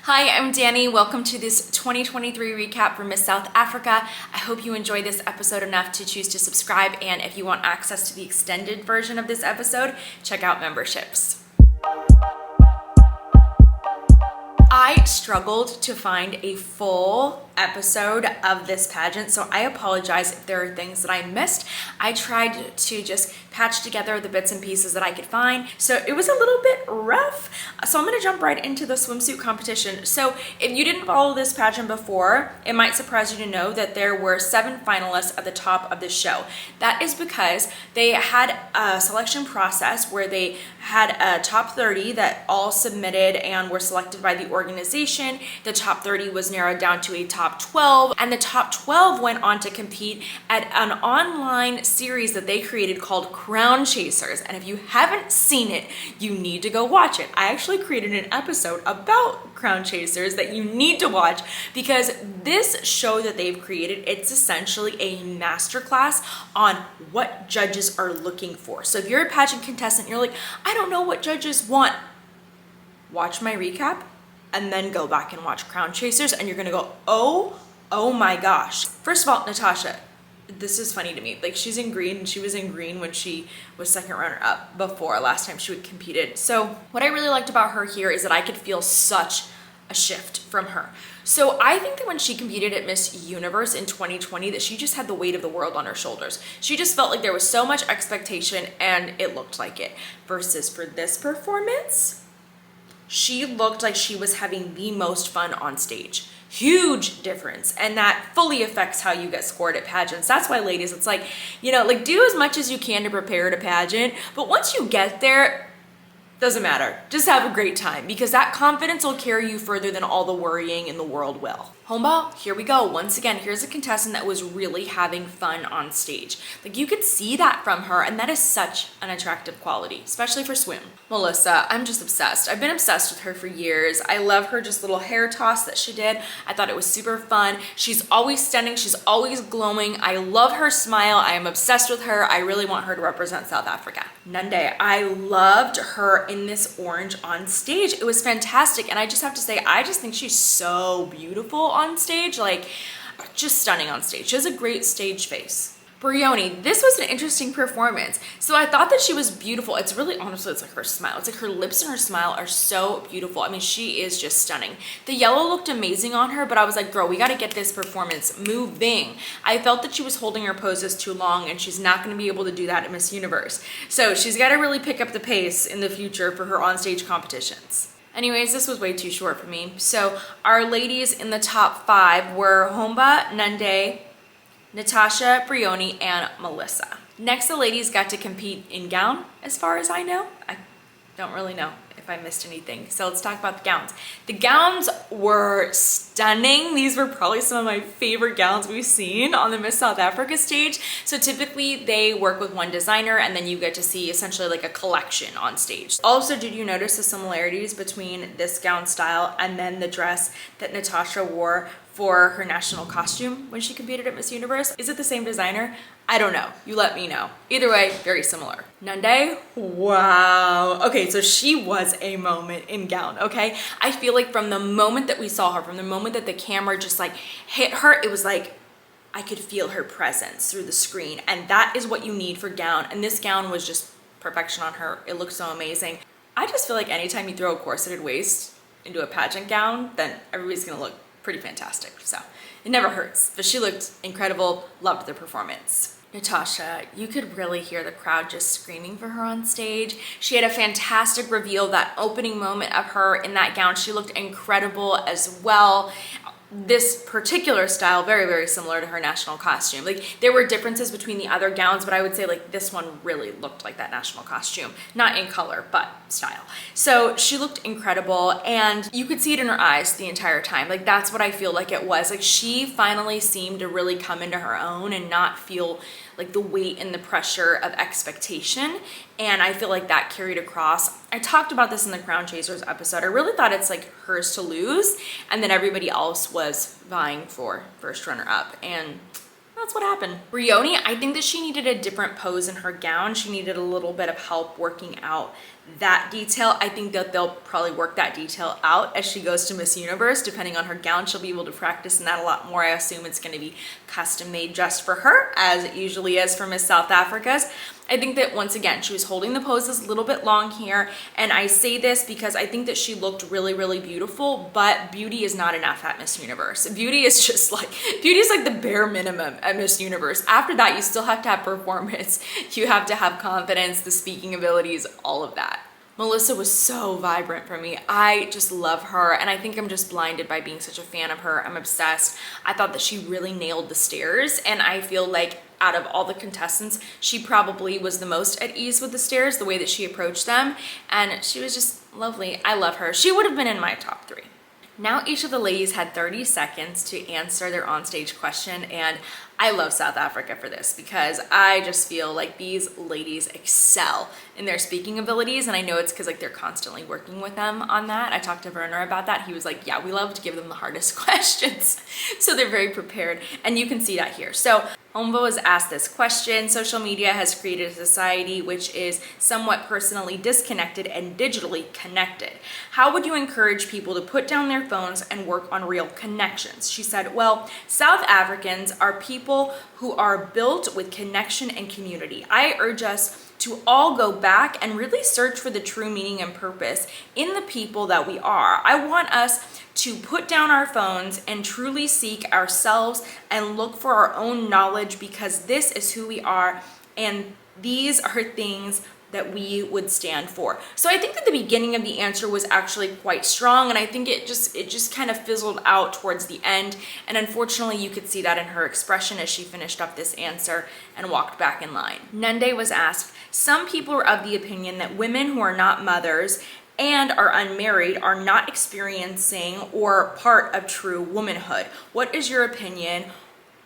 Hi, I'm Dani. Welcome to this 2023 recap for Miss South Africa. I hope you enjoyed this episode enough to choose to subscribe, and if you want access to the extended version of this episode, check out memberships. I struggled to find a full episode of this pageant, so I apologize if there are things that I missed. I tried to just patch together the bits and pieces that I could find, so it was a little bit rough. So I'm going to jump right into the swimsuit competition. So if you didn't follow this pageant before, it might surprise you to know that there were 7 finalists at the top of the show. That is because they had a selection process where they had a top 30 that all submitted and were selected by the organization. The top 30 was narrowed down to a top 12, and the top 12 went on to compete at an online series that they created called Crown Chasers. And if you haven't seen it, you need to go watch it. I actually created an episode about Crown Chasers that you need to watch, because this show that they've created, it's essentially a masterclass on what judges are looking for. So if you're a pageant contestant, you're like, I don't know what judges want, watch my recap and then go back and watch Crown Chasers, and you're gonna go, oh my gosh. First of all, Natasha, this is funny to me. Like, she's in green, and she was in green when she was second runner up before last time she competed. So what I really liked about her here is that I could feel such a shift from her. So I think that when she competed at Miss Universe in 2020, that she just had the weight of the world on her shoulders. She just felt like there was so much expectation, and it looked like it. Versus for this performance, she looked like she was having the most fun on stage. Huge difference, and that fully affects how you get scored at pageants. That's why, ladies, it's like, like, do as much as you can to prepare at a pageant, but once you get there, doesn't matter. Just have a great time, because that confidence will carry you further than all the worrying in the world will. Homeball, here we go. Once again, here's a contestant that was really having fun on stage. Like, you could see that from her, and that is such an attractive quality, especially for swim. Melissa, I'm just obsessed. I've been obsessed with her for years. I love her just little hair toss that she did. I thought it was super fun. She's always stunning. She's always glowing. I love her smile. I am obsessed with her. I really want her to represent South Africa. Nande, I loved her in this orange on stage. It was fantastic, and I just have to say, I just think she's so beautiful on stage, like, just stunning on stage. She has a great stage face. Bryoni, this was an interesting performance. So I thought that she was beautiful. It's really, honestly, it's like her smile. It's like her lips and her smile are so beautiful. I mean, she is just stunning. The yellow looked amazing on her, but I was like, girl, we got to get this performance moving. I felt that she was holding her poses too long, and she's not going to be able to do that at Miss Universe. So she's got to really pick up the pace in the future for her onstage competitions. Anyways, this was way too short for me. So our ladies in the top 5 were Homba, Nande, Natasha, Bryoni, and Melissa. Next, the ladies got to compete in gown, as far as I know. I don't really know if I missed anything. So let's talk about the gowns. The gowns were stunning. These were probably some of my favorite gowns we've seen on the Miss South Africa stage. So typically they work with one designer, and then you get to see essentially like a collection on stage. Also, did you notice the similarities between this gown style and then the dress that Natasha wore for her national costume when she competed at Miss Universe? Is it the same designer? I don't know. You let me know. Either way, very similar. Nande, wow. Okay, so she was a moment in gown, okay? I feel like from the moment that we saw her, from the moment that the camera just like hit her, it was like I could feel her presence through the screen, and that is what you need for gown. And this gown was just perfection on her. It looked so amazing. I just feel like anytime you throw a corseted waist into a pageant gown, then everybody's gonna look pretty fantastic. So it never hurts, but she looked incredible. Loved the performance. Natasha, you could really hear the crowd just screaming for her on stage. She had a fantastic reveal, that opening moment of her in that gown. She looked incredible as well. This particular style, very, very similar to her national costume. Like, there were differences between the other gowns, but I would say like this one really looked like that national costume. Not in color, but style. So she looked incredible, and you could see it in her eyes the entire time. Like, that's what I feel like it was. Like, she finally seemed to really come into her own and not feel like the weight and the pressure of expectation. And I feel like that carried across. I talked about this in the Crown Chasers episode. I really thought it's like hers to lose, and then everybody else was vying for first runner up. And that's what happened. Bryoni, I think that she needed a different pose in her gown. She needed a little bit of help working out that detail. I think that they'll probably work that detail out as she goes to Miss Universe. Depending on her gown, she'll be able to practice in that a lot more. I assume it's going to be custom made just for her, as it usually is for Miss South Africa's. I think that once again, she was holding the poses a little bit long here. And I say this because I think that she looked really, really beautiful, but beauty is not enough at Miss Universe. Beauty is like the bare minimum at Miss Universe. After that, you still have to have performance. You have to have confidence, the speaking abilities, all of that. Melissa was so vibrant for me. I just love her, and I think I'm just blinded by being such a fan of her. I'm obsessed. I thought that she really nailed the stairs, and I feel like out of all the contestants, she probably was the most at ease with the stairs, the way that she approached them, and she was just lovely. I love her. She would have been in my top 3. Now each of the ladies had 30 seconds to answer their onstage question, and I love South Africa for this because I just feel like these ladies excel in their speaking abilities, and I know it's because like they're constantly working with them on that. I talked to Werner about that. He was like, yeah, we love to give them the hardest questions. So they're very prepared, and you can see that here. So Homvo was asked this question: social media has created a society which is somewhat personally disconnected and digitally connected. How would you encourage people to put down their phones and work on real connections? She said, well, South Africans are people who are built with connection and community. I urge us to all go back and really search for the true meaning and purpose in the people that we are. I want us to put down our phones and truly seek ourselves and look for our own knowledge, because this is who we are and these are things that we would stand for. So I think that the beginning of the answer was actually quite strong, and I think it just kind of fizzled out towards the end, and unfortunately you could see that in her expression as she finished up this answer and walked back in line. Nande was asked, some people are of the opinion that women who are not mothers and are unmarried are not experiencing or part of true womanhood. What is your opinion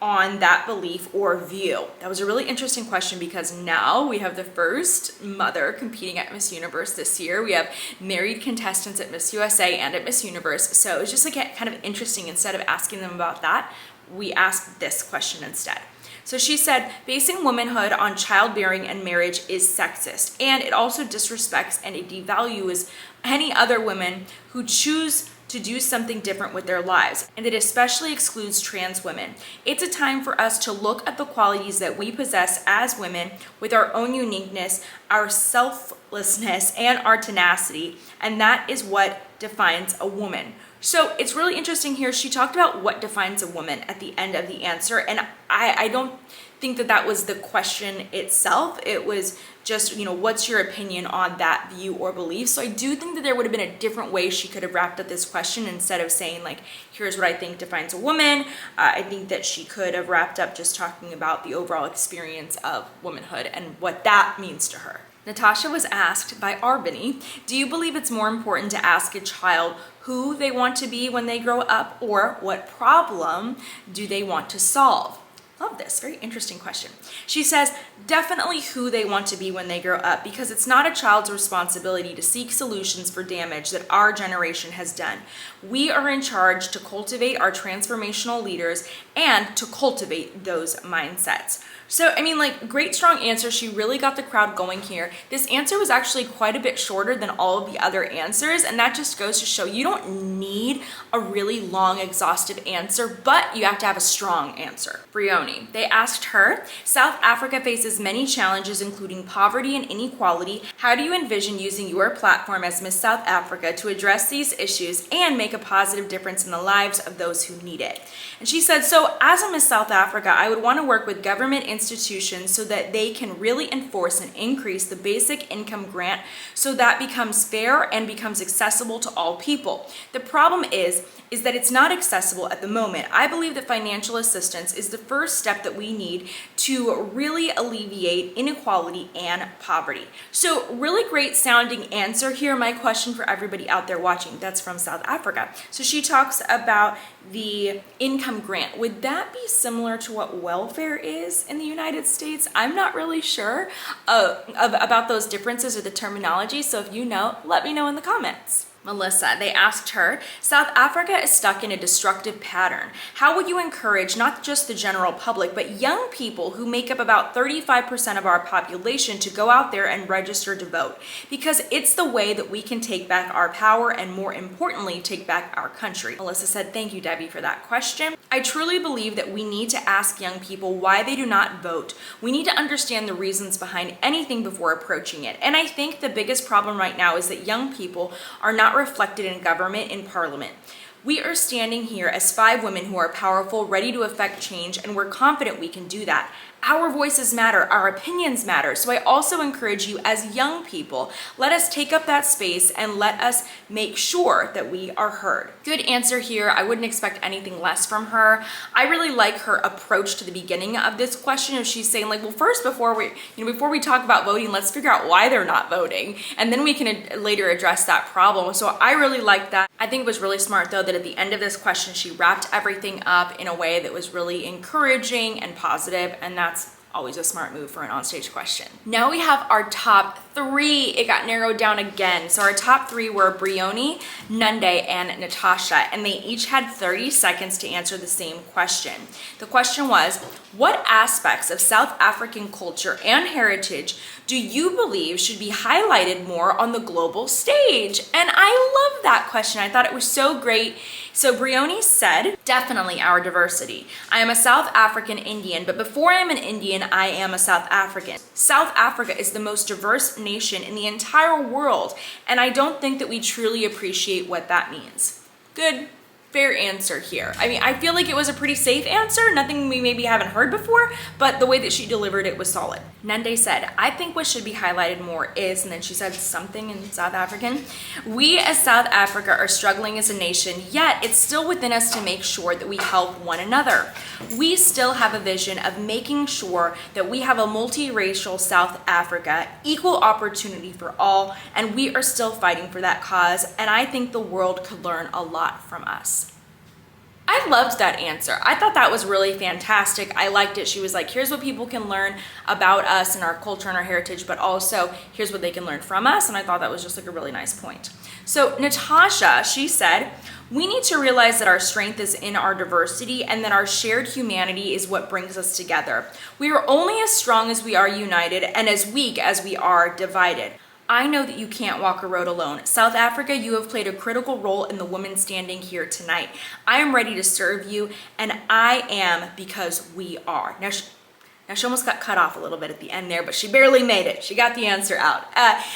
on that belief or view? That was a really interesting question, because now we have the first mother competing at Miss Universe this year. We have married contestants at Miss USA and at Miss Universe. So it's just like kind of interesting. Instead of asking them about that, we asked this question instead. So she said, basing womanhood on childbearing and marriage is sexist, and it also disrespects and it devalues any other women who choose to do something different with their lives, and it especially excludes trans women. It's a time for us to look at the qualities that we possess as women with our own uniqueness, our selflessness, and our tenacity, and that is what defines a woman. So it's really interesting here. She talked about what defines a woman at the end of the answer, and I don't think that that was the question itself. It was just, what's your opinion on that view or belief? So I do think that there would have been a different way she could have wrapped up this question instead of saying like, here's what I think defines a woman. I think that she could have wrapped up just talking about the overall experience of womanhood and what that means to her. Natasha was asked by Arbany, do you believe it's more important to ask a child who they want to be when they grow up, or what problem do they want to solve? Love this, very interesting question. She says, definitely who they want to be when they grow up, because it's not a child's responsibility to seek solutions for damage that our generation has done. We are in charge to cultivate our transformational leaders and to cultivate those mindsets. So, great strong answer. She really got the crowd going here. This answer was actually quite a bit shorter than all of the other answers, and that just goes to show you don't need a really long, exhaustive answer, but you have to have a strong answer. Bryoni, they asked her, South Africa faces many challenges, including poverty and inequality. How do you envision using your platform as Miss South Africa to address these issues and make a positive difference in the lives of those who need it? And she said, so as a Miss South Africa, I would want to work with government institutions so that they can really enforce and increase the basic income grant so that becomes fair and becomes accessible to all people. The problem is that it's not accessible at the moment. I believe that financial assistance is the first step that we need to really alleviate inequality and poverty. So really great sounding answer here. My question for everybody out there watching, that's from South Africa. So she talks about the income grant. Would that be similar to what welfare is in the United States? I'm not really sure about those differences or the terminology. So if you know, let me know in the comments. Melissa, they asked her, South Africa is stuck in a destructive pattern. How would you encourage not just the general public, but young people who make up about 35% of our population to go out there and register to vote? Because it's the way that we can take back our power and, more importantly, take back our country. Melissa said, thank you, Debbie, for that question. I truly believe that we need to ask young people why they do not vote. We need to understand the reasons behind anything before approaching it. And I think the biggest problem right now is that young people are not reflected in government, in parliament. We are standing here as 5 women who are powerful, ready to affect change, and we're confident we can do that. Our voices matter, our opinions matter. So I also encourage you as young people, let us take up that space and let us make sure that we are heard. Good answer here. I wouldn't expect anything less from her. I really like her approach to the beginning of this question. If she's saying like, well, first, before we talk about voting, let's figure out why they're not voting. And then we can later address that problem. So I really like that. I think it was really smart though, that at the end of this question, she wrapped everything up in a way that was really encouraging and positive. And that's always a smart move for an onstage question. Now we have our top 3. It got narrowed down again. So our top 3 were Bryoni, Nande, and Natasha, and they each had 30 seconds to answer the same question. The question was, what aspects of South African culture and heritage do you believe should be highlighted more on the global stage? And I love that question. I thought it was so great. So Bryoni said, definitely our diversity. I am a South African Indian, but before I am an Indian, I am a South African. South Africa is the most diverse nation in the entire world, and I don't think that we truly appreciate what that means. Good. Fair answer here. I mean, I feel like it was a pretty safe answer, nothing we maybe haven't heard before, but the way that she delivered it was solid. Nande said, I think what should be highlighted more is, and then she said something in South African, we as South Africa are struggling as a nation, yet it's still within us to make sure that we help one another. We still have a vision of making sure that we have a multiracial South Africa, equal opportunity for all, and we are still fighting for that cause, and I think the world could learn a lot from us. I loved that answer. I thought that was really fantastic. I liked it. She was like, here's what people can learn about us and our culture and our heritage, but also here's what they can learn from us. And I thought that was just like a really nice point. So Natasha, she said, we need to realize that our strength is in our diversity and that our shared humanity is what brings us together. We are only as strong as we are united and as weak as we are divided. I know that you can't walk a road alone. South Africa, you have played a critical role in the women standing here tonight. I am ready to serve you, and I am because we are. Now she almost got cut off a little bit at the end there, but she barely made it. She got the answer out.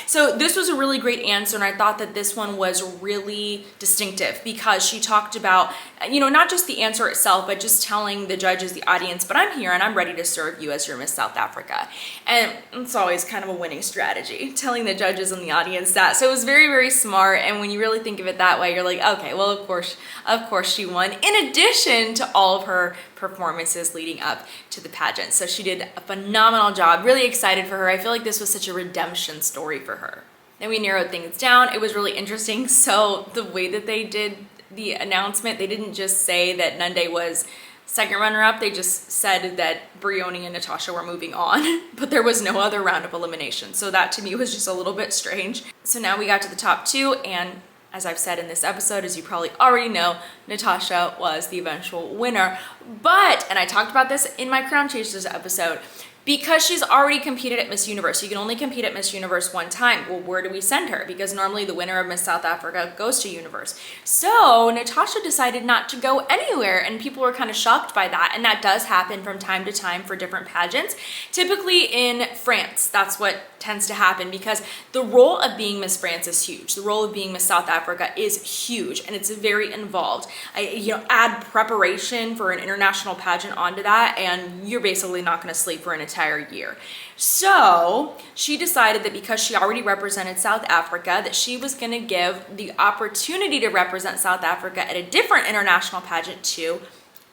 So this was a really great answer, and I thought that this one was really distinctive because she talked about, not just the answer itself, but just telling the judges, the audience, but I'm here and I'm ready to serve you as your Miss South Africa. And it's always kind of a winning strategy, telling the judges and the audience that. So it was very, very smart, and when you really think of it that way, you're like, okay, well, of course she won, in addition to all of her performances leading up to the pageant. So she did a phenomenal job. Really excited for her. I feel like this was such a redemption story for her. Then we narrowed things down. It was really interesting. So the way that they did the announcement, they didn't just say that Nande was second runner-up. They just said that Bryoni and Natasha were moving on, but there was no other round of elimination. So that to me was just a little bit strange. So now we got to the top 2, and as I've said in this episode, as you probably already know, Natasha was the eventual winner. But, and I talked about this in my Crown Chasers episode, because she's already competed at Miss Universe. You can only compete at Miss Universe one time. Well, where do we send her? Because normally the winner of Miss South Africa goes to Universe. So Natasha decided not to go anywhere, and people were kind of shocked by that. And that does happen from time to time for different pageants. Typically in France, that's what tends to happen, because the role of being Miss France is huge. The role of being Miss South Africa is huge, and it's very involved. Add preparation for an international pageant onto that, and you're basically not going to sleep for an entire year. So she decided that because she already represented South Africa, that she was going to give the opportunity to represent South Africa at a different international pageant to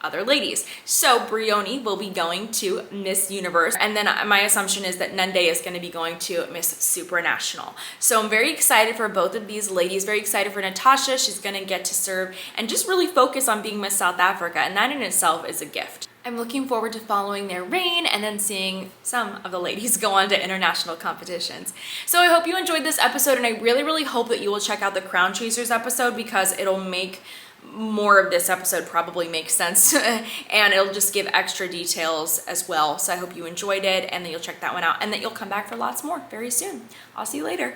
other ladies. So Bryoni will be going to Miss Universe, and then my assumption is that Nande is going to be going to Miss Supranational. So I'm very excited for both of these ladies, very excited for Natasha. She's going to get to serve and just really focus on being Miss South Africa, and that in itself is a gift. I'm looking forward to following their reign and then seeing some of the ladies go on to international competitions. So I hope you enjoyed this episode, and I really, really hope that you will check out the Crown Chasers episode, because it'll make more of this episode probably make sense and it'll just give extra details as well. So I hope you enjoyed it and that you'll check that one out and that you'll come back for lots more very soon. I'll see you later.